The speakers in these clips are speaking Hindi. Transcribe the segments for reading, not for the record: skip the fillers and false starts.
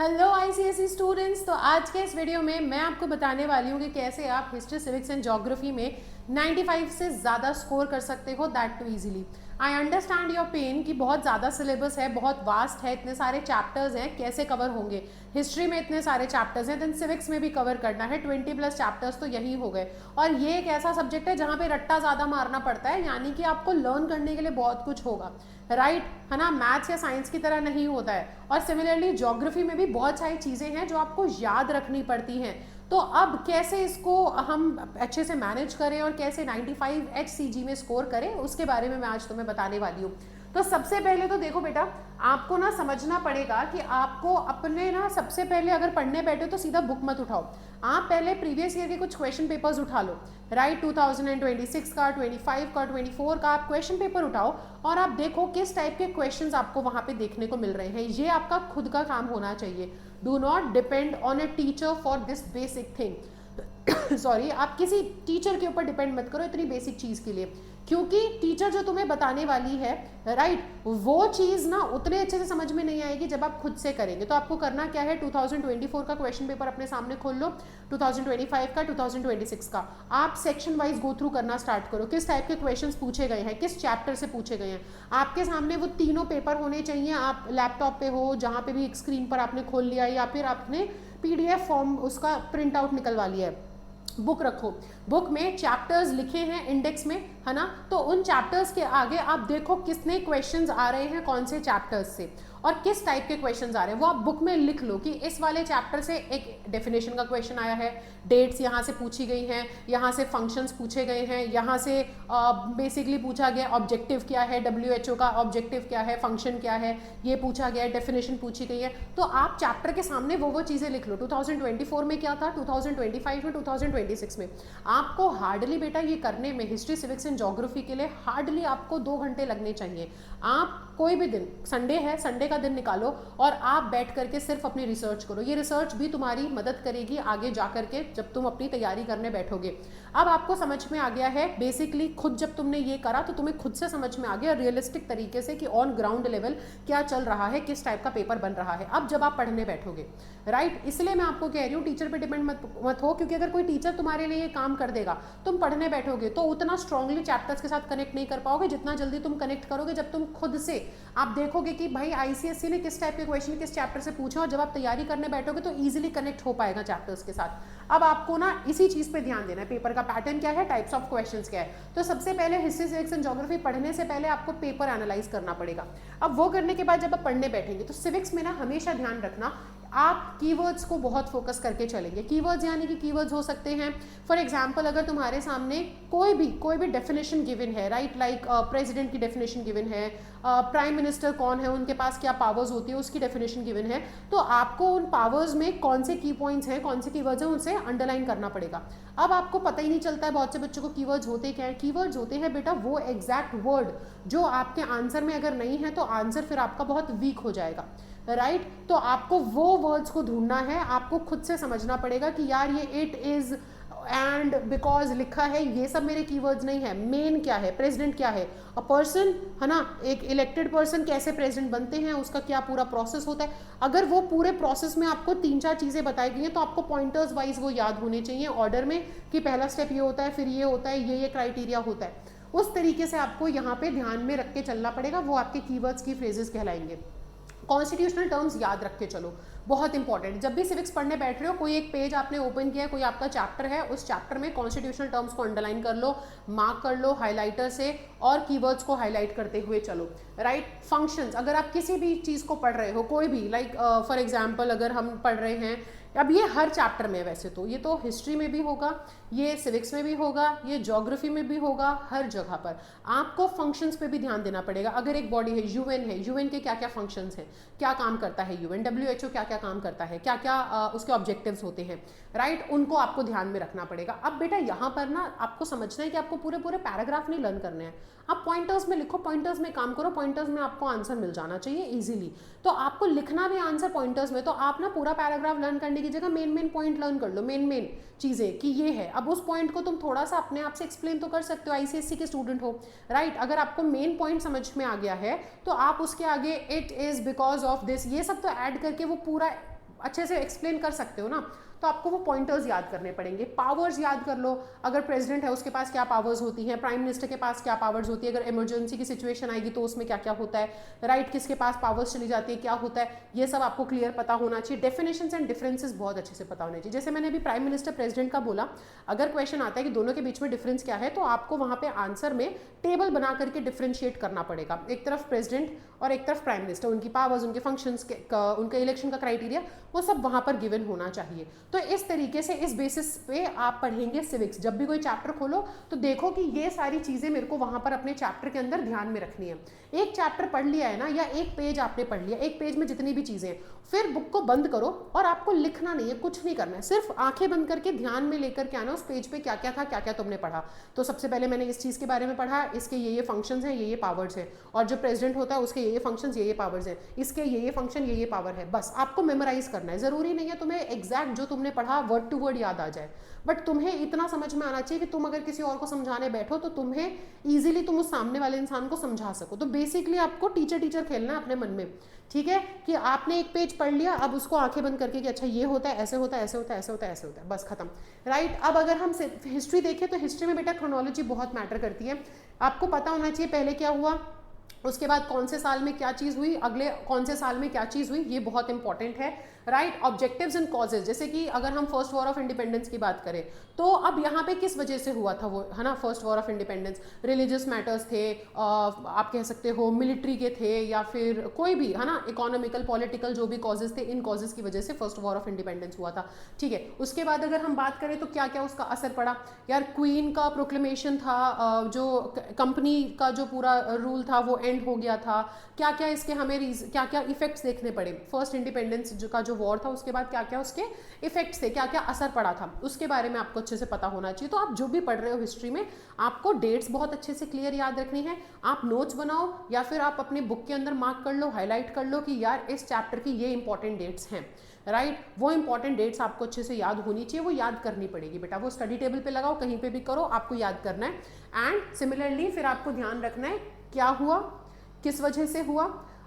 Hello ICSE students. तो आज के इस वीडियो में मैं आपको बताने वाली हूँ कि कैसे आप हिस्ट्री, सिविक्स एंड ज्योग्राफी में 95 से ज़्यादा स्कोर कर सकते हो, that to easily. I understand your pain कि बहुत ज़्यादा सिलेबस है, बहुत वास्ट है, इतने सारे चैप्टर्स हैं, कैसे कवर होंगे। हिस्ट्री में इतने सारे चैप्टर्स हैं, देन सिविक्स में भी कवर करना है, 20+ चैप्टर्स तो यही हो गए। और ये एक ऐसा सब्जेक्ट है जहाँ पे रट्टा ज़्यादा मारना पड़ता है, यानी कि आपको लर्न करने के लिए बहुत कुछ होगा, राइट है ना। मैथ्स या साइंस की तरह नहीं होता है। और सिमिलरली ज्योग्राफी में भी बहुत सारी चीज़ें हैं जो आपको याद रखनी पड़ती हैं। तो अब कैसे इसको हम अच्छे से मैनेज करें और कैसे 95 HCG में स्कोर करें, उसके बारे में मैं आज तुम्हें बताने वाली हूँ। तो सबसे पहले तो देखो बेटा, आपको ना समझना पड़ेगा कि आपको अपने ना सबसे पहले अगर पढ़ने बैठे तो सीधा बुक मत उठाओ। आप पहले प्रीवियस ईयर के कुछ क्वेश्चन पेपर्स उठा लो, राइट। 2026 का, 25 का, 24 का आप क्वेश्चन पेपर उठाओ और आप देखो किस टाइप के क्वेश्चंस आपको वहाँ पे देखने को मिल रहे हैं। ये आपका खुद का काम होना चाहिए। Do not depend on a teacher for this basic thing. Sorry, आप किसी टीचर के ऊपर डिपेंड मत करो इतनी बेसिक चीज़ के लिए, क्योंकि टीचर जो तुम्हें बताने वाली है, राइट, वो चीज़ ना उतने अच्छे से समझ में नहीं आएगी जब आप खुद से करेंगे। तो आपको करना क्या है, 2024 का क्वेश्चन पेपर अपने सामने खोल लो, 2025 का, 2026 का। आप सेक्शन वाइज गो थ्रू करना स्टार्ट करो, किस टाइप के क्वेश्चंस पूछे गए हैं, किस चैप्टर से पूछे गए हैं। आपके सामने वो तीनों पेपर होने चाहिए। आप लैपटॉप पे हो, जहाँ पे भी एक स्क्रीन पर आपने खोल लिया, या फिर आपने PDF फॉर्म उसका प्रिंट आउट निकलवा लिया है, बुक रखो। बुक में चैप्टर्स लिखे हैं इंडेक्स में, है ना। तो उन चैप्टर्स के आगे आप देखो कितने क्वेश्चंस आ रहे हैं, कौन से चैप्टर्स से और किस टाइप के क्वेश्चंस आ रहे हैं, वो आप बुक में लिख लो कि इस वाले चैप्टर से एक डेफिनेशन का क्वेश्चन आया है, डेट्स यहाँ से पूछी गई हैं, यहाँ से फंक्शंस पूछे गए हैं, यहाँ से बेसिकली पूछा गया ऑब्जेक्टिव क्या है, WHO का ऑब्जेक्टिव क्या है, फंक्शन क्या है, ये पूछा गया है, डेफिनेशन पूछी गई है। तो आप चैप्टर के सामने वो चीज़ें लिख लो। 2024 में क्या था, 2025 में, 2026 में। आपको हार्डली बेटा ये करने में, हिस्ट्री, सिविक्स एंड ज्योग्राफी के लिए हार्डली आपको 2 घंटे लगने चाहिए। आप कोई भी दिन, संडे है, संडे का दिन निकालो और आप बैठ करके सिर्फ अपनी रिसर्च करो। ये रिसर्च भी तुम्हारी मदद करेगी आगे जा करके जब तुम अपनी तैयारी करने बैठोगे। अब आपको समझ में आ गया है बेसिकली, खुद जब तुमने ये करा तो तुम्हें खुद से समझ में आ गया रियलिस्टिक तरीके से कि ऑन ग्राउंड लेवल क्या चल रहा है, किस टाइप का पेपर बन रहा है। अब जब आप पढ़ने बैठोगे, राइट, इसलिए मैं आपको कह रही हूँ टीचर पे डिपेंड मत हो, क्योंकि अगर कोई टीचर तुम्हारे लिए ये काम कर देगा, तुम पढ़ने बैठोगे तो उतना स्ट्रांगली चैप्टर्स के साथ कनेक्ट नहीं कर पाओगे जितना जल्दी तुम कनेक्ट करोगे जब तुम खुद से आप देखोगे कि भाई आईसीएससी ने किस टाइप के क्वेश्चन किस चैप्टर से पूछा, और जब आप तैयारी करने बैठोगे तो इजीली कनेक्ट हो पाएगा चैप्टर्स के साथ। अब आपको ना इसी चीज पे ध्यान देना है, पेपर का पैटर्न क्या है, टाइप्स ऑफ क्वेश्चंस क्या है। तो सबसे पहले हिस्ट्री, सिविक्स एंड ज्योग्राफी पढ़ने से पहले आपको पेपर एनालाइज करना पड़ेगा। अब वो करने के बाद जब आप पढ़ने बैठेंगे तो सिविक्स में ना हमेशा ध्यान रखना, आप कीवर्ड्स को बहुत फोकस करके चलेंगे। कीवर्ड्स यानी कि कीवर्ड्स हो सकते हैं, फॉर एग्जांपल अगर तुम्हारे सामने कोई भी डेफिनेशन गिवन है, राइट, लाइक प्रेसिडेंट की डेफिनेशन गिवन है, प्राइम मिनिस्टर कौन है, उनके पास क्या पावर्स होती है, उसकी डेफिनेशन गिवन है, तो आपको उन पावर्स में कौन से की पॉइंट्स हैं, कौन से कीवर्ड्स हैं, उनसे अंडरलाइन करना पड़ेगा। अब आपको पता ही नहीं चलता है बहुत से बच्चों को कीवर्ड्स होते क्या है। कीवर्ड्स होते हैं बेटा वो एग्जैक्ट वर्ड जो आपके आंसर में अगर नहीं है तो आंसर फिर आपका बहुत वीक हो जाएगा, राइट। तो आपको वो वर्ड्स को ढूंढना है, आपको खुद से समझना पड़ेगा कि यार ये इट इज एंड बिकॉज लिखा है, ये सब मेरे कीवर्ड्स नहीं है। मेन क्या है, प्रेसिडेंट क्या है, अ पर्सन, है ना, एक इलेक्टेड पर्सन कैसे प्रेसिडेंट बनते हैं, उसका क्या पूरा प्रोसेस होता है। अगर वो पूरे प्रोसेस में आपको 3-4 चीज़ें बताई गई हैं तो आपको पॉइंटर्स वाइज वो याद होने चाहिए ऑर्डर में, कि पहला स्टेप ये होता है, फिर ये होता है, ये क्राइटेरिया होता है। उस तरीके से आपको यहाँ पे ध्यान में रख के चलना पड़ेगा, वो आपके कीवर्ड्स की फ्रेजेस कहलाएंगे। कॉन्स्टिट्यूशनल टर्म्स याद रख के चलो, बहुत इंपॉर्टेंट। जब भी सिविक्स पढ़ने बैठ रहे हो, कोई एक पेज आपने ओपन किया है, कोई आपका चैप्टर है, उस चैप्टर में कॉन्स्टिट्यूशनल टर्म्स को अंडरलाइन कर लो, मार्क कर लो हाइलाइटर से, और कीवर्ड्स को हाईलाइट करते हुए चलो, राइट। फंक्शंस, अगर आप किसी भी चीज़ को पढ़ रहे हो, कोई भी, लाइक फॉर एग्जांपल अगर हम पढ़ रहे हैं, अब ये हर चैप्टर में, वैसे तो ये तो हिस्ट्री में भी होगा, ये सिविक्स में भी होगा, ये ज्योग्राफी में भी होगा, हर जगह पर आपको फंक्शंस पे भी ध्यान देना पड़ेगा। अगर एक बॉडी है, यूएन है, यूएन के क्या क्या फंक्शंस हैं, क्या काम करता है यूएन, WHO क्या क्या काम करता है, क्या क्या उसके ऑब्जेक्टिव्स होते हैं, राइट, उनको आपको ध्यान में रखना पड़ेगा। अब बेटा यहाँ पर ना आपको समझना है कि आपको पूरे पूरे पैराग्राफ नहीं लर्न करने हैं, आप पॉइंटर्स में लिखो, पॉइंटर्स में काम करो, पॉइंटर्स में आपको आंसर मिल जाना चाहिए इजीली। तो आपको लिखना भी आंसर पॉइंटर्स में, तो आप ना पूरा पैराग्राफ लर्न करने की जगह मेन पॉइंट लर्न कर लो, मेन चीज़ें कि ये है। अब उस पॉइंट को तुम थोड़ा सा अपने आप से एक्सप्लेन तो कर सकते हो, आईसीएससी के स्टूडेंट हो, राइट। अगर आपको मेन पॉइंट समझ में आ गया है तो आप उसके आगे it is because of this, ये सब तो ऐड करके वो पूरा अच्छे से एक्सप्लेन कर सकते हो ना, तो आपको वो पॉइंटर्स याद करने पड़ेंगे। पावर्स याद कर लो, अगर प्रेसिडेंट है उसके पास क्या पावर्स होती हैं, प्राइम मिनिस्टर के पास क्या पावर्स होती है, अगर इमरजेंसी की सिचुएशन आएगी तो उसमें क्या क्या होता है, राइट, किसके पास पावर्स चली जाती है, क्या होता है, ये सब आपको क्लियर पता होना चाहिए। डेफिनेशंस एंड डिफरेंसेस बहुत अच्छे से पता होने चाहिए। जैसे मैंने अभी प्राइम मिनिस्टर प्रेसिडेंट का बोला, अगर क्वेश्चन आता है कि दोनों के बीच में डिफरेंस क्या है, तो आपको वहां पे आंसर में टेबल बना करके डिफरेंशिएट करना पड़ेगा, एक तरफ प्रेसिडेंट और एक तरफ प्राइम मिनिस्टर, उनकी पावर्स, उनके फंक्शंस, उनके इलेक्शन का क्राइटेरिया, वो सब वहां पर गिवन होना चाहिए। तो इस तरीके से इस बेसिस पे आप पढ़ेंगे सिविक्स। जब भी कोई चैप्टर खोलो तो देखो कि ये सारी चीजें मेरे को वहां पर अपने चैप्टर के अंदर ध्यान में रखनी है। एक चैप्टर पढ़ लिया है ना, या एक पेज आपने पढ़ लिया, एक पेज में जितनी भी चीजें, फिर बुक को बंद करो और आपको लिखना नहीं है, कुछ नहीं करना है, सिर्फ आंखें बंद करके ध्यान में लेकर के आना उस पेज पे क्या क्या था, क्या क्या तुमने पढ़ा। तो सबसे पहले मैंने इस चीज के बारे में पढ़ा, इसके ये फंक्शंस हैं, ये पावर्स हैं, और जो प्रेसिडेंट होता है उसके ये फंक्शंस, ये पावर्स हैं, इसके ये फंक्शन, ये पावर है। बस आपको मेमोराइज करना है, जरूरी नहीं है तुम्हें एग्जैक्ट जो तुमने पढ़ा वर्ड टू वर्ड याद आ जाए, बट तुम्हें इतना समझ में आना चाहिए कि तुम अगर किसी और को समझाने बैठो तो तुम्हें इजीली तुम उस सामने वाले इंसान को समझा सको। तो बेसिकली आपको टीचर टीचर खेलना है अपने मन में, ठीक है, कि आपने एक पेज पढ़ लिया, अब उसको आंखें बंद करके कि अच्छा ये होता है, ऐसे होता है, ऐसे होता है, ऐसे होता है, ऐसे होता है, बस खत्म, राइट। अब अगर हम हिस्ट्री देखें तो हिस्ट्री में बेटा क्रोनोलॉजी बहुत मैटर करती है। आपको पता होना चाहिए पहले क्या हुआ, उसके बाद कौन से साल में क्या चीज हुई, अगले कौन से साल में क्या चीज हुई, ये बहुत इंपॉर्टेंट है, राइट। ऑब्जेक्टिव्स एंड कॉजेज, जैसे कि अगर हम फर्स्ट वॉर ऑफ इंडिपेंडेंस की बात करें तो अब यहाँ पे किस वजह से हुआ था वो, है ना, first war of independence, religious matters थे, आप कह सकते हो मिलिट्री के थे, या फिर कोई भी, है ना, इकोनॉमिकल पॉलिटिकल जो भी कॉजेज थे, इन कॉजेज की वजह से फर्स्ट वॉर ऑफ इंडिपेंडेंस हुआ था, ठीक है। उसके बाद अगर हम बात करें तो क्या क्या उसका असर पड़ा, यार क्वीन का प्रोक्लेमेशन था, जो कंपनी का जो पूरा रूल था वो एंड हो गया था, क्या क्या इसके हमें क्या क्या इफेक्ट्स देखने पड़े, फर्स्ट इंडिपेंडेंस का जो वॉर था उसके बाद क्या क्या उसके इफेक्ट्स थे, क्या क्या असर पड़ा था, उसके बारे में आपको अच्छे से पता होना चाहिए। तो आप जो भी पढ़ रहे हो हिस्ट्री में, आपको डेट्स बहुत अच्छे से क्लियर याद रखनी है। आप नोट्स बनाओ या फिर आप अपने बुक के अंदर मार्क कर लो, हाईलाइट कर लो कि यार इस चैप्टर की ये इंपॉर्टेंट डेट्स हैं, राइट। वो इंपॉर्टेंट डेट्स आपको अच्छे से याद होनी चाहिए, वो याद करनी पड़ेगी बेटा, वो स्टडी टेबल पे लगाओ, कहीं पे भी करो, आपको याद करना है। एंड सिमिलरली फिर आपको ध्यान रखना है क्या हुआ, किस वजह से हुआ,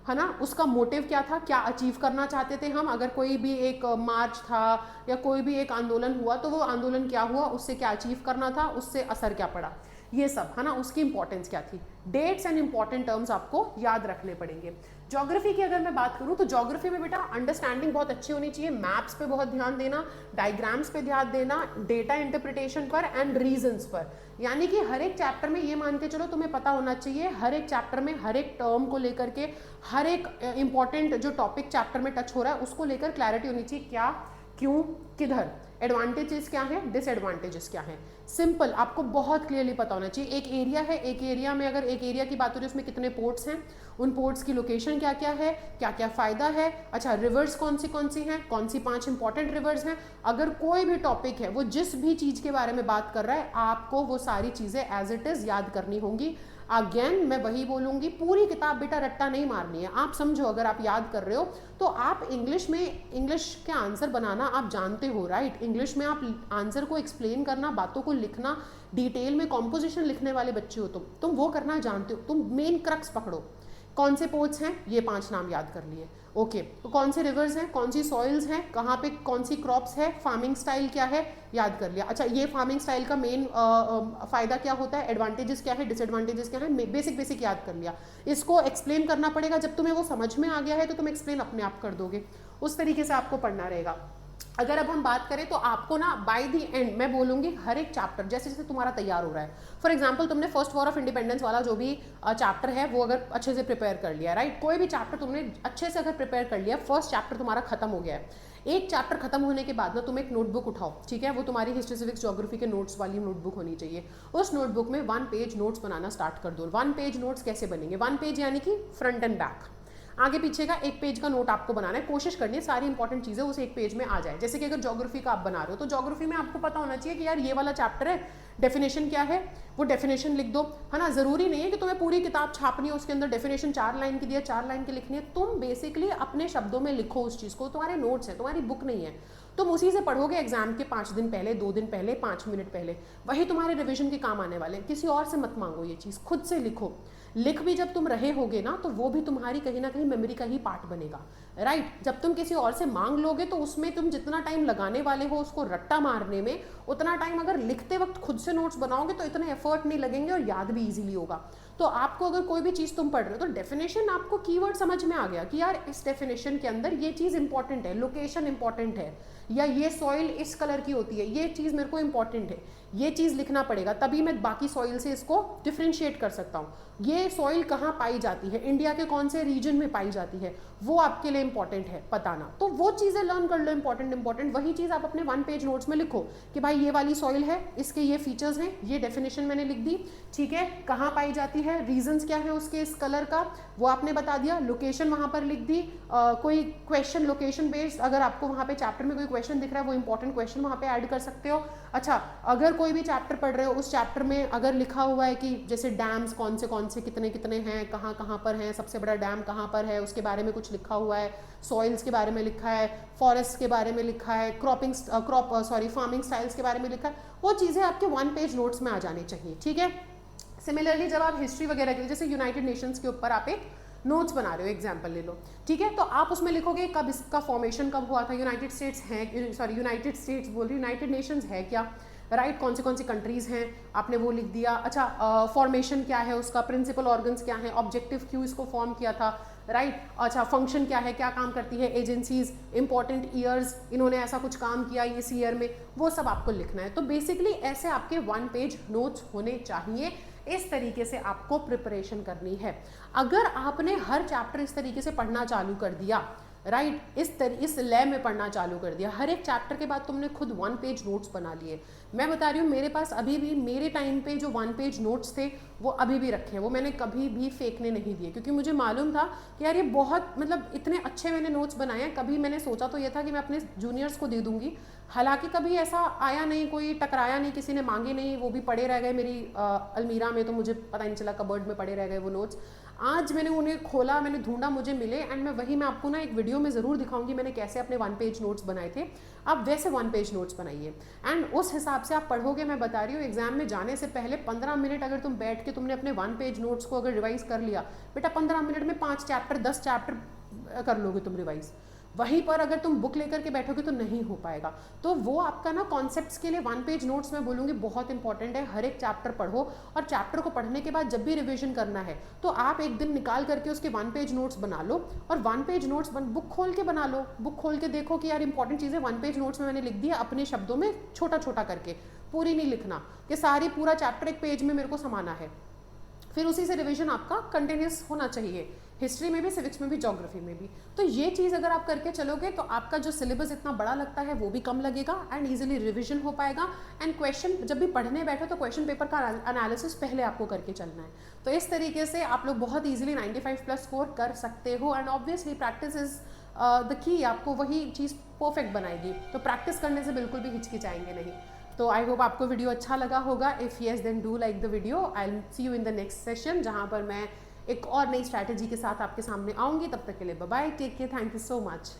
है ना, उसका मोटिव क्या था, क्या अचीव करना चाहते थे हम, अगर कोई भी एक मार्च था या कोई भी एक आंदोलन हुआ तो वो आंदोलन क्या हुआ, उससे क्या अचीव करना था, उससे असर क्या पड़ा, ये सब, है ना, उसकी इंपॉर्टेंस क्या थी। डेट्स एंड इंपॉर्टेंट टर्म्स आपको याद रखने पड़ेंगे। ज्योग्राफी की अगर मैं बात करूं तो ज्योग्राफी में बेटा अंडरस्टैंडिंग बहुत अच्छी होनी चाहिए, मैप्स पे बहुत ध्यान देना, डायग्राम्स पे ध्यान देना, डेटा इंटरप्रिटेशन पर एंड रीजंस पर। यानी कि हर एक चैप्टर में ये मान के चलो तुम्हें पता होना चाहिए, हर एक चैप्टर में हर एक टर्म को लेकर के, हर एक इंपॉर्टेंट जो टॉपिक चैप्टर में टच हो रहा है उसको लेकर क्लैरिटी होनी चाहिए, क्या, क्यों, किधर, एडवांटेजेस क्या है, डिसएडवांटेजेस क्या है, सिंपल आपको बहुत क्लियरली पता होना चाहिए। एक एरिया है, एक एरिया में अगर एक एरिया की बात हो रही है उसमें कितने पोर्ट्स हैं, उन पोर्ट्स की लोकेशन क्या क्या है, क्या क्या फायदा है, अच्छा रिवर्स कौन सी हैं, कौन सी 5 इंपॉर्टेंट रिवर्स हैं। अगर कोई भी टॉपिक है, वो जिस भी चीज के बारे में बात कर रहा है, आपको वो सारी चीजें एज इट इज याद करनी होंगी। अगेन मैं वही बोलूंगी, पूरी किताब बेटा रट्टा नहीं मारनी है। आप समझो, अगर आप याद कर रहे हो तो आप इंग्लिश में, इंग्लिश के आंसर बनाना आप जानते हो, राइट। इंग्लिश में आप आंसर को एक्सप्लेन करना, बातों को लिखना, डिटेल में कॉम्पोजिशन लिखने वाले बच्चे हो तुम वो करना जानते हो। तुम मेन क्रक्स पकड़ो, कौन से पोर्ट्स हैं, ये 5 नाम याद कर लिए, ओके। तो कौन से रिवर्स हैं, कौन सी सॉइल्स हैं, कहाँ पे कौन सी क्रॉप्स है, फार्मिंग स्टाइल क्या है, याद कर लिया। अच्छा, ये फार्मिंग स्टाइल का मेन फायदा क्या होता है, एडवांटेजेस क्या है, डिसएडवांटेजेस क्या है, बेसिक याद कर लिया। इसको एक्सप्लेन करना पड़ेगा, जब तुम्हें वो समझ में आ गया है तो तुम एक्सप्लेन अपने आप कर दोगे, उस तरीके से आपको पढ़ना रहेगा। अगर अब हम बात करें तो आपको ना बाय द एंड मैं बोलूंगी हर एक चैप्टर जैसे जैसे तुम्हारा तैयार हो रहा है, फॉर एग्जांपल तुमने फर्स्ट वॉर ऑफ इंडिपेंडेंस वाला जो भी चैप्टर है वो अगर अच्छे से प्रिपेयर कर लिया, राइट, कोई भी चैप्टर तुमने अच्छे से अगर प्रिपेयर कर लिया, फर्स्ट चैप्टर तुम्हारा खत्म हो गया है, एक चैप्टर खत्म होने के बाद ना तुम एक नोटबुक उठाओ, ठीक है, वो तुम्हारी हिस्ट्री सिविक्स ज्योग्राफी के नोट्स वाली नोटबुक होनी चाहिए। उस नोटबुक में 1 पेज नोट्स बनाना स्टार्ट कर दो। 1 पेज नोट्स कैसे बनेंगे, 1 पेज यानी कि फ्रंट एंड बैक, आगे पीछे का 1 पेज का नोट आपको बनाना है। कोशिश करनी है सारी इंपॉर्टेंट चीजें उस 1 पेज में आ जाए। जैसे कि अगर ज्योग्राफी का आप बना रहे हो तो ज्योग्राफी में आपको पता होना चाहिए कि यार ये वाला चैप्टर है, डेफिनेशन क्या है, वो डेफिनेशन लिख दो, है ना। जरूरी नहीं है कि तुम्हें पूरी किताब छापनी है, उसके अंदर डेफिनेशन 4 लाइन की दिया, 4 लाइन की लिखनी है। तुम बेसिकली अपने शब्दों में लिखो उस चीज को, तुम्हारे नोट्स है, तुम्हारी बुक नहीं है। तुम उसी से पढ़ोगे एग्जाम के 5 दिन पहले, 2 दिन पहले, 5 मिनट पहले, वही तुम्हारे रिविजन के काम आने वाले हैं। किसी और से मत मांगो ये चीज़, खुद से लिखो। लिख भी जब तुम रहे होगे ना तो वो भी तुम्हारी कहीं ना कहीं मेमोरी का ही पार्ट बनेगा, राइट। जब तुम किसी और से मांग लोगे तो उसमें तुम जितना टाइम लगाने वाले हो उसको रट्टा मारने में, उतना टाइम अगर लिखते वक्त खुद से नोट्स बनाओगे तो इतने एफर्ट नहीं लगेंगे और याद भी इजीली होगा। तो आपको अगर कोई भी चीज़ तुम पढ़ रहे हो तो डेफिनेशन आपको कीवर्ड समझ में आ गया कि यार इस डेफिनेशन के अंदर ये चीज़ इंपॉर्टेंट है, लोकेशन इंपॉर्टेंट है, या ये सॉइल इस कलर की होती है, ये चीज़ मेरे को इंपॉर्टेंट है, ये चीज़ लिखना पड़ेगा, तभी मैं बाकी सॉइल से इसको डिफ्रेंशिएट कर सकता हूँ। ये सॉइल कहाँ पाई जाती है, इंडिया के कौन से रीजन में पाई जाती है, वो आपके लिए इंपॉर्टेंट है बताना। तो वो चीज़ें लर्न कर लो, इंपॉर्टेंट वही चीज़ आप अपने 1 पेज नोट्स में लिखो कि भाई ये वाली सॉइल है, इसके ये फीचर्स हैं, ये डेफिनेशन मैंने लिख दी, ठीक है, कहाँ पाई जाती है, रीजंस क्या है उसके, इस कलर का वो आपने बता दिया, लोकेशन वहाँ पर लिख दी। कोई क्वेश्चन लोकेशन बेस्ड, अगर आपको वहाँ पे चैप्टर में कोई क्वेश्चन दिख रहा है वो इंपॉर्टेंट क्वेश्चन वहाँ पे ऐड कर सकते हो। अच्छा, अगर कोई भी चैप्टर पढ़ रहे हो उस चैप्टर में अगर लिखा हुआ है कि जैसे डैम्स कौन से कितने कितने हैं, कहाँ कहाँ पर हैं, सबसे बड़ा डैम कहाँ पर है, उसके बारे में कुछ लिखा हुआ है, सॉइल्स के बारे में लिखा है, फॉरेस्ट के बारे में लिखा है, फार्मिंग स्टाइल्स के बारे में लिखा है, वो चीज़ें आपके 1 पेज नोट्स में आ जानी चाहिए, ठीक है। सिमिलरली जब आप हिस्ट्री वगैरह के लिए जैसे यूनाइटेड नेशंस के ऊपर आप एक नोट्स बना रहे हो, एग्जाम्पल ले लो, ठीक है, तो आप उसमें लिखोगे कब इसका फॉर्मेशन कब हुआ था, यूनाइटेड नेशंस है क्या, राइट, कौन सी कंट्रीज़ हैं, आपने वो लिख दिया। अच्छा, फॉर्मेशन क्या है उसका, प्रिंसिपल ऑर्गन्स क्या हैं, ऑब्जेक्टिव क्यों इसको फॉर्म किया था, राइट। अच्छा, फंक्शन क्या है, क्या काम करती है एजेंसीज, इंपॉर्टेंट ईयर्स, इन्होंने ऐसा कुछ काम किया इस ईयर में, वो सब आपको लिखना है। तो बेसिकली ऐसे आपके 1 पेज नोट्स होने चाहिए, इस तरीके से आपको प्रिपरेशन करनी है। अगर आपने हर चैप्टर इस तरीके से पढ़ना चालू कर दिया, राइट, इस लय में पढ़ना चालू कर दिया, हर एक चैप्टर के बाद तुमने खुद 1 पेज नोट्स बना लिए। मैं बता रही हूँ मेरे पास अभी भी मेरे टाइम पे जो 1 पेज नोट्स थे वो अभी भी रखे हैं, वो मैंने कभी भी फेंकने नहीं दिए, क्योंकि मुझे मालूम था कि यार ये बहुत मतलब इतने अच्छे मैंने नोट्स बनाए हैं। कभी मैंने सोचा तो ये था कि मैं अपने जूनियर्स को दे दूंगी, हालांकि कभी ऐसा आया नहीं, कोई टकराया नहीं, किसी ने मांगे नहीं, वो भी पड़े रह गए मेरी अलमीरा में, तो मुझे पता नहीं चला, कबर्ड में पड़े रह गए वो नोट्स। आज मैंने उन्हें खोला, मैंने ढूंढा, मुझे मिले, एंड मैं आपको ना एक वीडियो में ज़रूर दिखाऊंगी मैंने कैसे अपने 1 पेज नोट्स बनाए थे। आप वैसे 1 पेज नोट्स बनाइए एंड उस हिसाब से आप पढ़ोगे। मैं बता रही हूँ एग्जाम में जाने से पहले 15 मिनट अगर तुम बैठ के तुमने अपने 1 पेज नोट्स को अगर रिवाइज कर लिया, बेटा 15 मिनट में 5 चैप्टर 10 चैप्टर कर लोगे तुम रिवाइज। वहीं पर अगर तुम बुक लेकर के बैठोगे तो नहीं हो पाएगा। तो वो आपका ना कॉन्सेप्ट्स के लिए 1 पेज नोट्स मैं बोलूँगी बहुत इंपॉर्टेंट है। हर एक चैप्टर पढ़ो और चैप्टर को पढ़ने के बाद जब भी रिवीजन करना है तो आप एक दिन निकाल करके उसके 1 पेज नोट्स बना लो और 1 पेज नोट्स बुक खोल के बना लो। बुक खोल के देखो कि यार इंपॉर्टेंट चीज़ें 1 पेज नोट्स में मैंने लिख दिया अपने शब्दों में, छोटा छोटा करके, पूरी नहीं लिखना कि सारी पूरा चैप्टर एक पेज में मेरे को समाना है। फिर उसी से रिवीजन आपका कंटिन्यूस होना चाहिए, हिस्ट्री में भी, सिविक्स में भी, ज्योग्राफी में भी। तो ये चीज़ अगर आप करके चलोगे तो आपका जो सिलेबस इतना बड़ा लगता है वो भी कम लगेगा एंड इजीली रिवीजन हो पाएगा। एंड क्वेश्चन जब भी पढ़ने बैठो तो क्वेश्चन पेपर का एनालिसिस पहले आपको करके चलना है। तो इस तरीके से आप लोग बहुत ईजिली 95+ स्कोर कर सकते हो। And obviously practice is the key, आपको वही चीज़ परफेक्ट बनाएगी। तो प्रैक्टिस करने से बिल्कुल भी हिचकिचाएंगे नहीं। तो आई होप आपको वीडियो अच्छा लगा होगा। If yes then do like the video. I will see you in the next session जहाँ पर मैं एक और नई स्ट्रैटेजी के साथ आपके सामने आऊँगी। तब तक के लिए bye bye, take care, thank you so much.